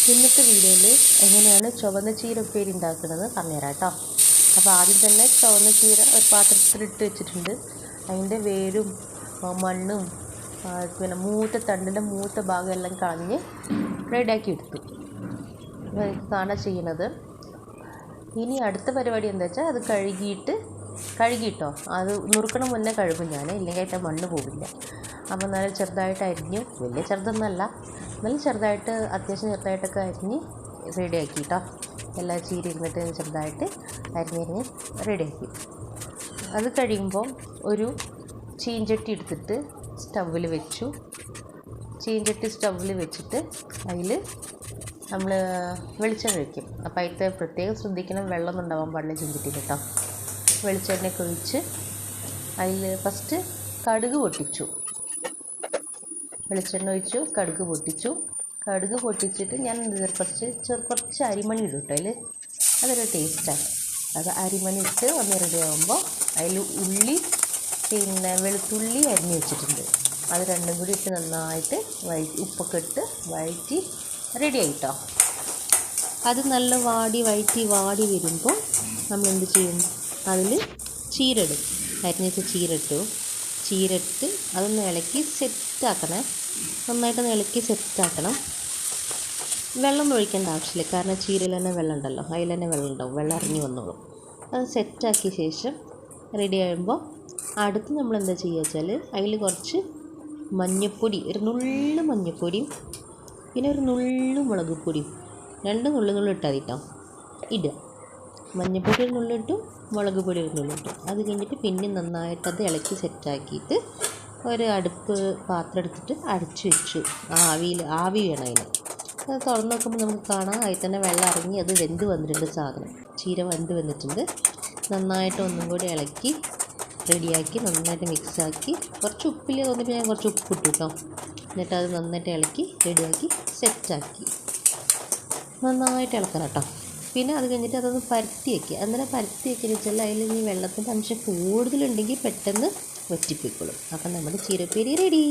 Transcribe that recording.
ഇന്നത്തെ വീഡിയോയിൽ എങ്ങനെയാണ് ചുവന്ന ചീര ഉപ്പേരി ഉണ്ടാക്കുന്നത് പറഞ്ഞുതരാം കേട്ടോ. അപ്പോൾ ആദ്യം തന്നെ ചുവന്ന ചീര ഒരു പാത്രത്തിലിട്ട് വെച്ചിട്ടുണ്ട്. അതിൻ്റെ വേരും മണ്ണും പിന്നെ മൂത്ത തണ്ടിൻ്റെ മൂത്ത ഭാഗം എല്ലാം കളഞ്ഞ് റെഡിയാക്കി എടുത്തു. ഇതാണ് ചെയ്യുന്നത്. ഇനി അടുത്ത പരിപാടി എന്താ വെച്ചാൽ അത് കഴുകിയിട്ടോ അത് നുറുക്കണ മുന്നേ കഴുകും ഞാൻ, ഇല്ലെങ്കിൽ അതിൻ്റെ മണ്ണ് പോവില്ല. അപ്പോൾ നല്ല ചെറുതായിട്ട് അരിഞ്ഞു, വലിയ ചെറുതൊന്നല്ല, നല്ല ചെറുതായിട്ട് അത്യാവശ്യം ചെറുതായിട്ടൊക്കെ അരിഞ്ഞ് റെഡിയാക്കി കേട്ടോ. എല്ലാ ചീര ഇരുന്നിട്ട് ചെറുതായിട്ട് അരിഞ്ഞ് റെഡിയാക്കി. അത് കഴിയുമ്പോൾ ഒരു ചീഞ്ചട്ടി എടുത്തിട്ട് സ്റ്റൗവിൽ വെച്ചു. ചീഞ്ചട്ടി സ്റ്റൗവിൽ വെച്ചിട്ട് അതിൽ നമ്മൾ വെളിച്ചെണ്ണ ഒഴിക്കും. അപ്പോൾ അതിൽ പ്രത്യേകം ശ്രദ്ധിക്കണം, വെള്ളമൊന്നും ഉണ്ടാവാൻ പാടില്ല ചീഞ്ചട്ടിയിൽ കേട്ടോ. വെളിച്ചെണ്ണയൊക്കെ ഒഴിച്ച് അതിൽ ഫസ്റ്റ് കടുക് പൊട്ടിച്ചു. വെളിച്ചെണ്ണ ഒഴിച്ചു, കടുക് പൊട്ടിച്ചിട്ട് ഞാൻ കുറച്ച് അരിമണി ഇടും കേട്ടോ. അതിൽ അതൊരു ടേസ്റ്റാണ്. അത് അരിമണി ഇട്ട് ഒന്ന് റെഡി ആകുമ്പോൾ അതിൽ ഉള്ളി പിന്നെ വെളുത്തുള്ളി അരിഞ്ഞ് വെച്ചിട്ടുണ്ട്. അത് രണ്ടും കൂടി ഇട്ട് നന്നായിട്ട് ഉപ്പൊക്കെ ഇട്ട് വഴറ്റി റെഡി ആയിട്ടോ. അത് നല്ല വാടി വരുമ്പോൾ നമ്മൾ എന്ത് ചെയ്യും, അതിൽ ചീര ഇടും. അരിഞ്ഞിട്ട് ചീര ഇട്ട് അതൊന്ന് ഇളക്കി സെറ്റാക്കണേ. നന്നായിട്ടൊന്ന് ഇളക്കി സെറ്റാക്കണം. വെള്ളം ഒഴിക്കേണ്ട ആവശ്യമില്ല, കാരണം ചീരയിൽ തന്നെ വെള്ളം ഉണ്ടല്ലോ, അതിൽ തന്നെ വെള്ളം ഉണ്ടാവും, വെള്ളം ഇറങ്ങി വന്നോളും. അത് സെറ്റാക്കിയ ശേഷം റെഡി ആകുമ്പോൾ അടുത്ത് നമ്മൾ എന്താ ചെയ്യുക വെച്ചാൽ അതിൽ കുറച്ച് മഞ്ഞൾപ്പൊടി, ഒരു നുള്ളു മഞ്ഞൾപ്പൊടിയും പിന്നെ ഒരു നുള്ളു മുളക് പൊടിയും, രണ്ട് നുള്ളു ഇട്ടാൽ കേട്ടോ ഇടുക. മഞ്ഞൾപ്പൊടി ഒരു നുള്ളിട്ടു, മുളക് പൊടി ഒരു നുള്ളിട്ടു. അത് കഴിഞ്ഞിട്ട് പിന്നെ നന്നായിട്ട് അത് ഇളക്കി സെറ്റാക്കിയിട്ട് ഒരു അടുപ്പ് പാത്രം എടുത്തിട്ട് അടച്ചു വെച്ചു. ആവി വേണം അതിന്. അത് തുറന്ന് നോക്കുമ്പോൾ നമുക്ക് കാണാം അതിൽ തന്നെ വെള്ളം ഇറങ്ങി അത് വെന്ത് വന്നിട്ടുണ്ട്. സാധനം ചീര വെന്ത് വന്നിട്ടുണ്ട്. നന്നായിട്ട് ഒന്നും കൂടി ഇളക്കി റെഡിയാക്കി നന്നായിട്ട് മിക്സാക്കി. കുറച്ച് ഉപ്പില്ല തോന്നിയപ്പോൾ ഞാൻ കുറച്ച് ഉപ്പ് ഇട്ടു കേട്ടോ. എന്നിട്ട് അത് നന്നായിട്ട് ഇളക്കി റെഡിയാക്കി സെറ്റാക്കി. നന്നായിട്ട് ഇളക്കണം കേട്ടോ. പിന്നെ അത് കഴിഞ്ഞിട്ട് അതൊന്ന് പരത്തി വയ്ക്കുക. അന്നേരം പരത്തി വയ്ക്കുക വെച്ചാൽ അതിൽ ഇനി വെള്ളത്തിൻ്റെ അംശം കൂടുതലുണ്ടെങ്കിൽ പെട്ടെന്ന് വറ്റിപ്പോയിക്കോളും. അപ്പം നമ്മുടെ ചീരപ്പേരി റെഡി.